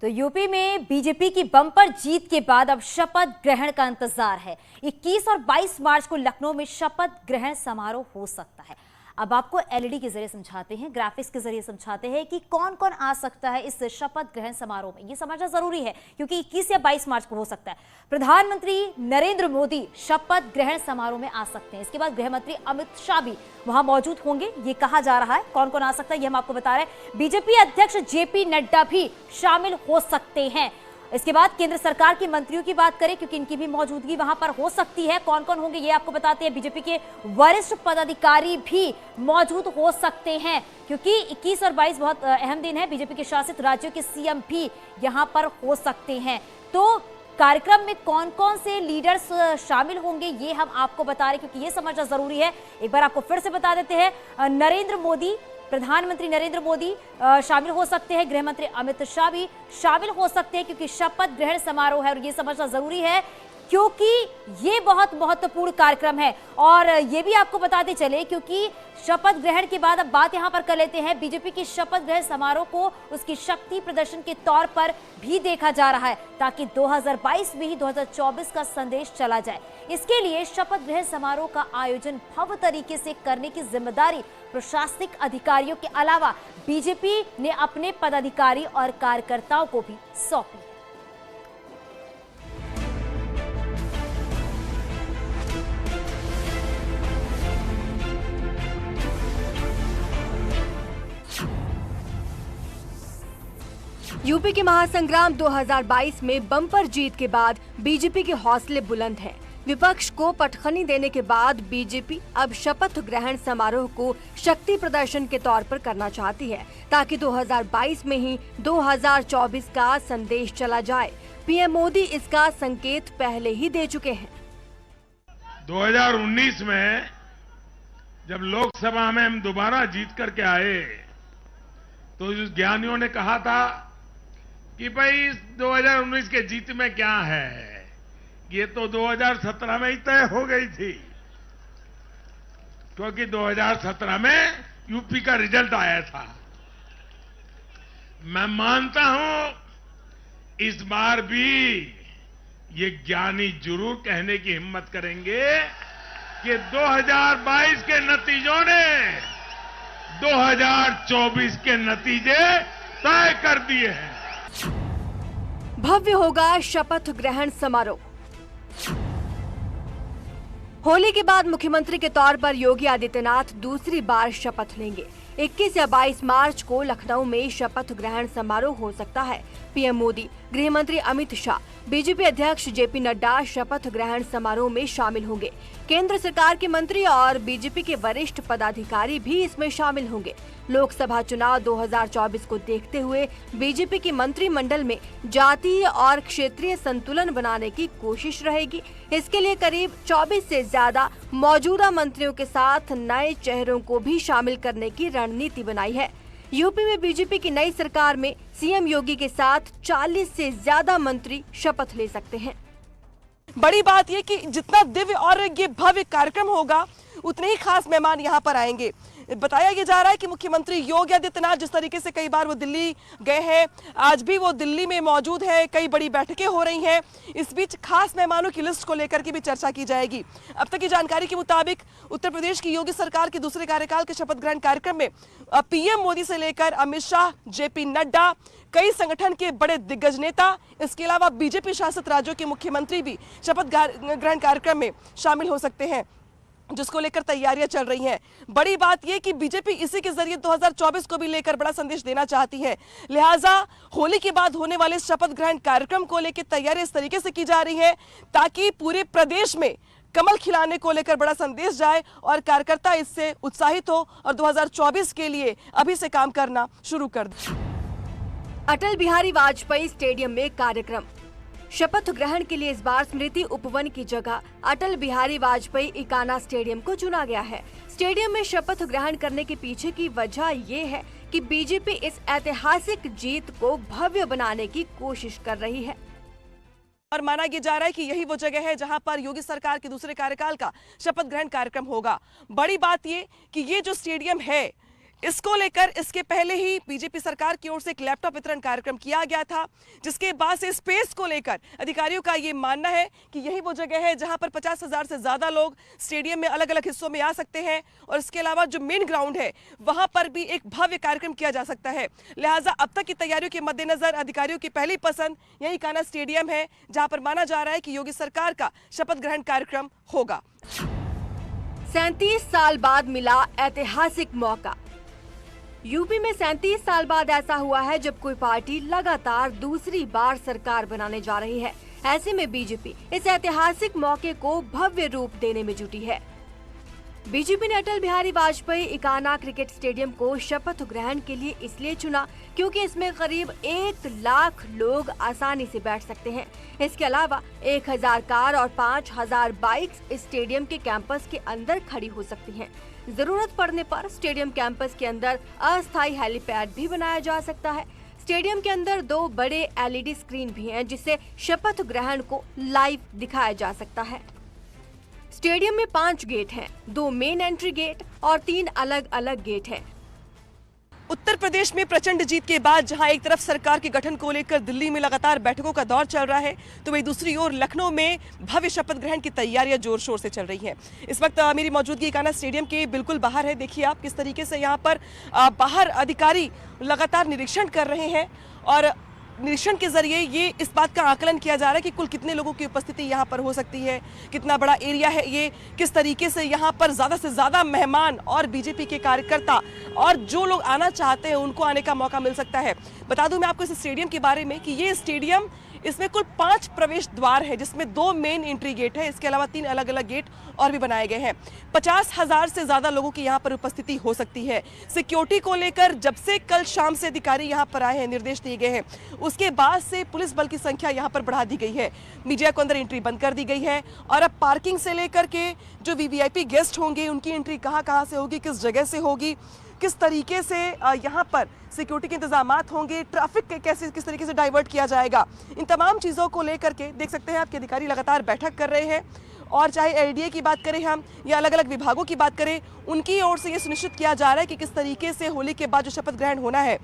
तो यूपी में बीजेपी की बम्पर जीत के बाद अब शपथ ग्रहण का इंतजार है। 21 और 22 मार्च को लखनऊ में शपथ ग्रहण समारोह हो सकता है। अब आपको एलईडी के जरिए समझाते हैं, ग्राफिक्स के जरिए समझाते हैं कि कौन कौन आ सकता है इस शपथ ग्रहण समारोह में। ये समझना जरूरी है क्योंकि 21 या 22 मार्च को हो सकता है। प्रधानमंत्री नरेंद्र मोदी शपथ ग्रहण समारोह में आ सकते हैं। इसके बाद गृह मंत्री अमित शाह भी वहां मौजूद होंगे, ये कहा जा रहा है। कौन कौन आ सकता है ये हम आपको बता रहे हैं। बीजेपी अध्यक्ष जेपी नड्डा भी शामिल हो सकते हैं। इसके बाद केंद्र सरकार के मंत्रियों की बात करें क्योंकि इनकी भी मौजूदगी वहां पर हो सकती है। कौन कौन होंगे ये आपको बताते हैं। बीजेपी के वरिष्ठ पदाधिकारी भी मौजूद हो सकते हैं क्योंकि 21 और 22 बहुत अहम दिन है। बीजेपी के शासित राज्यों के सीएम भी यहां पर हो सकते हैं। तो कार्यक्रम में कौन कौन से लीडर्स शामिल होंगे ये हम आपको बता रहे हैं क्योंकि ये समझना जरूरी है। एक बार आपको फिर से बता देते हैं। नरेंद्र मोदी, प्रधानमंत्री नरेंद्र मोदी शामिल हो सकते हैं। गृह मंत्री अमित शाह भी शामिल हो सकते हैं क्योंकि शपथ ग्रहण समारोह है और ये समझना जरूरी है क्योंकि ये बहुत महत्वपूर्ण कार्यक्रम है। और ये भी आपको बताते चले क्योंकि शपथ ग्रहण के बाद अब बात यहां पर कर लेते हैं। बीजेपी की शपथ ग्रहण समारोह को उसकी शक्ति प्रदर्शन के तौर पर भी देखा जा रहा है ताकि 2022 में ही 2024 का संदेश चला जाए। इसके लिए शपथ ग्रहण समारोह का आयोजन भव्य तरीके से करने की जिम्मेदारी प्रशासनिक अधिकारियों के अलावा बीजेपी ने अपने पदाधिकारी और कार्यकर्ताओं को भी सौंपी। यूपी के महासंग्राम 2022 में बम्पर जीत के बाद बीजेपी के हौसले बुलंद हैं। विपक्ष को पटखनी देने के बाद बीजेपी अब शपथ ग्रहण समारोह को शक्ति प्रदर्शन के तौर पर करना चाहती है ताकि 2022 में ही 2024 का संदेश चला जाए। पीएम मोदी इसका संकेत पहले ही दे चुके हैं। 2019 में जब लोकसभा में हम दोबारा जीत करके आए तो ज्ञानियों ने कहा था कि भाई 2019 के जीत में क्या है, ये तो 2017 में ही तय हो गई थी क्योंकि 2017 में यूपी का रिजल्ट आया था। मैं मानता हूं इस बार भी ये ज्ञानी जरूर कहने की हिम्मत करेंगे कि 2022 के नतीजों ने 2024 के नतीजे तय कर दिए हैं। भव्य होगा शपथ ग्रहण समारोह। होली के बाद मुख्यमंत्री के तौर पर योगी आदित्यनाथ दूसरी बार शपथ लेंगे। 21 या 22 मार्च को लखनऊ में शपथ ग्रहण समारोह हो सकता है। पीएम मोदी, गृह मंत्री अमित शाह, बीजेपी अध्यक्ष जेपी नड्डा शपथ ग्रहण समारोह में शामिल होंगे। केंद्र सरकार के मंत्री और बीजेपी के वरिष्ठ पदाधिकारी भी इसमें शामिल होंगे। लोकसभा चुनाव 2024 को देखते हुए बीजेपी की मंत्रिमंडल में जातीय और क्षेत्रीय संतुलन बनाने की कोशिश रहेगी। इसके लिए करीब 24 से ज्यादा मौजूदा मंत्रियों के साथ नए चेहरों को भी शामिल करने की रणनीति बनाई है। यूपी में बीजेपी की नई सरकार में सीएम योगी के साथ 40 से ज्यादा मंत्री शपथ ले सकते हैं। बड़ी बात यह कि जितना दिव्य और ये भव्य कार्यक्रम होगा उतने ही खास मेहमान यहाँ पर आएंगे। बताया ये जा रहा है कि मुख्यमंत्री योगी आदित्यनाथ जिस तरीके से कई बार वो दिल्ली गए हैं, आज भी वो दिल्ली में मौजूद है, कई बड़ी बैठकें हो रही हैं। इस बीच खास मेहमानों की लिस्ट को लेकर के भी चर्चा की जाएगी। अब तक की जानकारी के मुताबिक उत्तर प्रदेश की योगी सरकार के दूसरे कार्यकाल के शपथ ग्रहण कार्यक्रम में पीएम मोदी से लेकर अमित शाह, जेपी नड्डा, कई संगठन के बड़े दिग्गज नेता, इसके अलावा बीजेपी शासित राज्यों के मुख्यमंत्री भी शपथ ग्रहण कार्यक्रम में शामिल हो सकते हैं, जिसको लेकर तैयारियां चल रही हैं। बड़ी बात यह कि बीजेपी इसी के जरिए 2024 को भी लेकर बड़ा संदेश देना चाहती है। लिहाजा होली के बाद होने वाले शपथ ग्रहण कार्यक्रम को लेकर तैयारी इस तरीके से की जा रही है ताकि पूरे प्रदेश में कमल खिलाने को लेकर बड़ा संदेश जाए और कार्यकर्ता इससे उत्साहित हो और 2024 के लिए अभी से काम करना शुरू कर दें। अटल बिहारी वाजपेयी स्टेडियम में कार्यक्रम। शपथ ग्रहण के लिए इस बार स्मृति उपवन की जगह अटल बिहारी वाजपेयी इकाना स्टेडियम को चुना गया है। स्टेडियम में शपथ ग्रहण करने के पीछे की वजह ये है कि बीजेपी इस ऐतिहासिक जीत को भव्य बनाने की कोशिश कर रही है और माना यह जा रहा है कि यही वो जगह है जहां पर योगी सरकार के दूसरे कार्यकाल का शपथ ग्रहण कार्यक्रम होगा। बड़ी बात ये कि ये जो स्टेडियम है इसको लेकर इसके पहले ही बीजेपी सरकार की ओर से एक लैपटॉप वितरण कार्यक्रम किया गया था, जिसके बाद से स्पेस को लेकर अधिकारियों का ये मानना है कि यही वो जगह है जहां पर 50,000 से ज्यादा लोग स्टेडियम में अलग अलग हिस्सों में आ सकते हैं और इसके अलावा जो मेन ग्राउंड है वहां पर भी एक भव्य कार्यक्रम किया जा सकता है। लिहाजा अब तक की तैयारियों के मद्देनजर अधिकारियों की पहली पसंद यही कान्हा स्टेडियम है, जहां पर माना जा रहा है कि योगी सरकार का शपथ ग्रहण कार्यक्रम होगा। 37 साल बाद मिला ऐतिहासिक मौका। यूपी में 37 साल बाद ऐसा हुआ है जब कोई पार्टी लगातार दूसरी बार सरकार बनाने जा रही है। ऐसे में बीजेपी इस ऐतिहासिक मौके को भव्य रूप देने में जुटी है। बीजेपी ने अटल बिहारी वाजपेयी इकाना क्रिकेट स्टेडियम को शपथ ग्रहण के लिए इसलिए चुना क्योंकि इसमें करीब 1 लाख लोग आसानी से बैठ सकते हैं। इसके अलावा 1000 कार और 5000 बाइक्स इस स्टेडियम के कैंपस के अंदर खड़ी हो सकती हैं। जरूरत पड़ने पर स्टेडियम कैंपस के अंदर अस्थायी हेलीपैड भी बनाया जा सकता है। स्टेडियम के अंदर 2 बड़े LED स्क्रीन भी हैं, जिससे शपथ ग्रहण को लाइव दिखाया जा सकता है। स्टेडियम में 5 गेट हैं, 2 मेन एंट्री गेट और 3 अलग अलग गेट हैं। उत्तर प्रदेश में प्रचंड जीत के बाद जहां एक तरफ सरकार के गठन को लेकर दिल्ली में लगातार बैठकों का दौर चल रहा है, तो वहीं दूसरी ओर लखनऊ में भव्य शपथ ग्रहण की तैयारियां जोर शोर से चल रही हैं। इस वक्त मेरी मौजूदगी कान्हा स्टेडियम के बिल्कुल बाहर है। देखिए आप किस तरीके से यहां पर बाहर अधिकारी लगातार निरीक्षण कर रहे हैं और निरीक्षण के जरिए ये इस बात का आकलन किया जा रहा है कि कुल कितने लोगों की उपस्थिति यहाँ पर हो सकती है, कितना बड़ा एरिया है ये, किस तरीके से यहाँ पर ज़्यादा से ज़्यादा मेहमान और बीजेपी के कार्यकर्ता और जो लोग आना चाहते हैं उनको आने का मौका मिल सकता है। बता दूं मैं आपको इस स्टेडियम के बारे में कि ये स्टेडियम, इसमें कुल 5 प्रवेश द्वार है, जिसमें 2 मेन एंट्री गेट है। इसके अलावा 3 अलग अलग गेट और भी बनाए गए हैं। 50,000 से ज्यादा लोगों की यहाँ पर उपस्थिति हो सकती है। सिक्योरिटी को लेकर जब से कल शाम से अधिकारी यहाँ पर आए हैं, निर्देश दिए गए हैं, उसके बाद से पुलिस बल की संख्या यहाँ पर बढ़ा दी गई है। मीडिया को अंदर एंट्री बंद कर दी गई है और अब पार्किंग से लेकर के जो VVIP गेस्ट होंगे उनकी एंट्री कहाँ से होगी, किस जगह से होगी, किस तरीके से यहाँ पर सिक्योरिटी के इंतजामात होंगे, ट्रैफिक किस तरीके से डाइवर्ट किया जाएगा, इन तमाम चीज़ों को लेकर के देख सकते हैं आपके अधिकारी लगातार बैठक कर रहे हैं। और चाहे LDA की बात करें हम या अलग अलग विभागों की बात करें, उनकी ओर से ये सुनिश्चित किया जा रहा है कि किस तरीके से होली के बाद जो शपथ ग्रहण होना है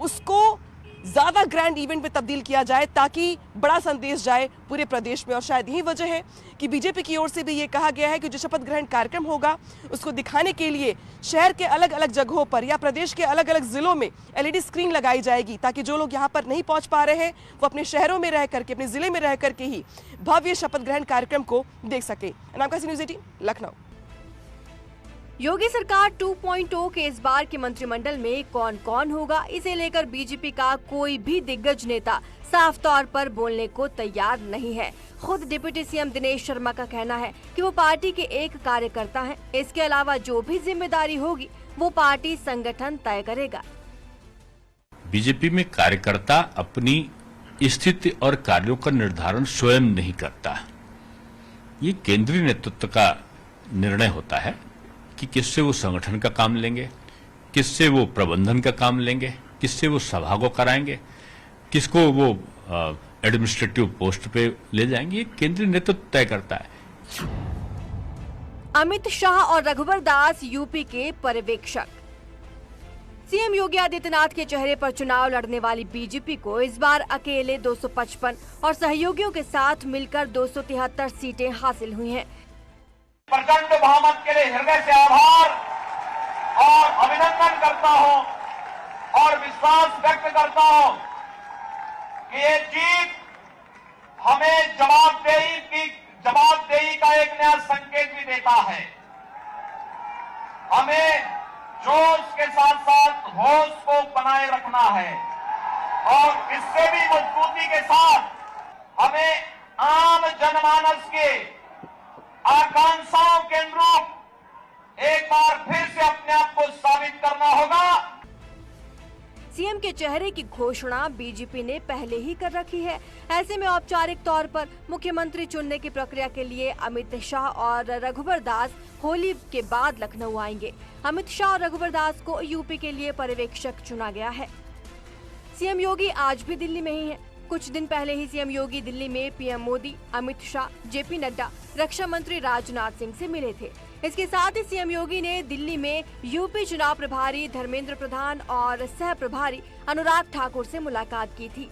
उसको ज़्यादा ग्रैंड इवेंट में तब्दील किया जाए, ताकि बड़ा संदेश जाए पूरे प्रदेश में। और शायद यही वजह है कि बीजेपी की ओर से भी ये कहा गया है कि जो शपथ ग्रहण कार्यक्रम होगा उसको दिखाने के लिए शहर के अलग अलग जगहों पर या प्रदेश के अलग अलग जिलों में LED स्क्रीन लगाई जाएगी, ताकि जो लोग यहाँ पर नहीं पहुँच पा रहे हैं वो अपने शहरों में रह करके, अपने जिले में रह करके ही भव्य शपथ ग्रहण कार्यक्रम को देख सके। नाम न्यूज़ 18 लखनऊ। योगी सरकार 2.0 के इस बार के मंत्रिमंडल में कौन कौन होगा, इसे लेकर बीजेपी का कोई भी दिग्गज नेता साफ तौर पर बोलने को तैयार नहीं है। खुद डिप्टी सीएम दिनेश शर्मा का कहना है कि वो पार्टी के एक कार्यकर्ता हैं। इसके अलावा जो भी जिम्मेदारी होगी वो पार्टी संगठन तय करेगा। बीजेपी में कार्यकर्ता अपनी स्थिति और कार्यों का निर्धारण स्वयं नहीं करता। ये केंद्रीय नेतृत्व का निर्णय होता है कि किससे वो संगठन का काम लेंगे, किससे वो प्रबंधन का काम लेंगे, किससे वो सभा को कराएंगे, किसको वो एडमिनिस्ट्रेटिव पोस्ट पे ले जाएंगे। ये केंद्रीय नेतृत्व तय करता है। अमित शाह और रघुवर दास यूपी के पर्यवेक्षक। सीएम योगी आदित्यनाथ के चेहरे पर चुनाव लड़ने वाली बीजेपी को इस बार अकेले 255 और सहयोगियों के साथ मिलकर 273 सीटें हासिल हुई हैं। प्रचंड बहुमत के लिए हृदय से आभार और अभिनंदन करता हूं और विश्वास व्यक्त करता हूं कि ये जीत हमें जवाबदेही का एक नया संकेत भी देता है। हमें जोश के साथ साथ होश को बनाए रखना है और इससे भी मजबूती के साथ हमें आम जनमानस के आकांक्षाओं के अनुरूप एक बार फिर से अपने आप को साबित करना होगा। सीएम के चेहरे की घोषणा बीजेपी ने पहले ही कर रखी है। ऐसे में औपचारिक तौर पर मुख्यमंत्री चुनने की प्रक्रिया के लिए अमित शाह और रघुवर दास होली के बाद लखनऊ आएंगे। अमित शाह और रघुवर दास को यूपी के लिए पर्यवेक्षक चुना गया है। सीएम योगी आज भी दिल्ली में ही है। कुछ दिन पहले ही सीएम योगी दिल्ली में पीएम मोदी, अमित शाह, JP नड्डा, रक्षा मंत्री राजनाथ सिंह से मिले थे। इसके साथ ही सीएम योगी ने दिल्ली में यूपी चुनाव प्रभारी धर्मेंद्र प्रधान और सह प्रभारी अनुराग ठाकुर से मुलाकात की थी।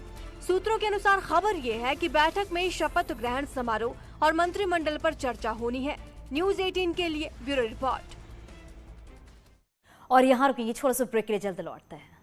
सूत्रों के अनुसार खबर ये है कि बैठक में शपथ ग्रहण समारोह और मंत्रिमंडल पर चर्चा होनी है। न्यूज 18 के लिए ब्यूरो रिपोर्ट। और यहाँ रुकेंगे, छोटा सा ब्रेक के लिए जल्द लौटते हैं।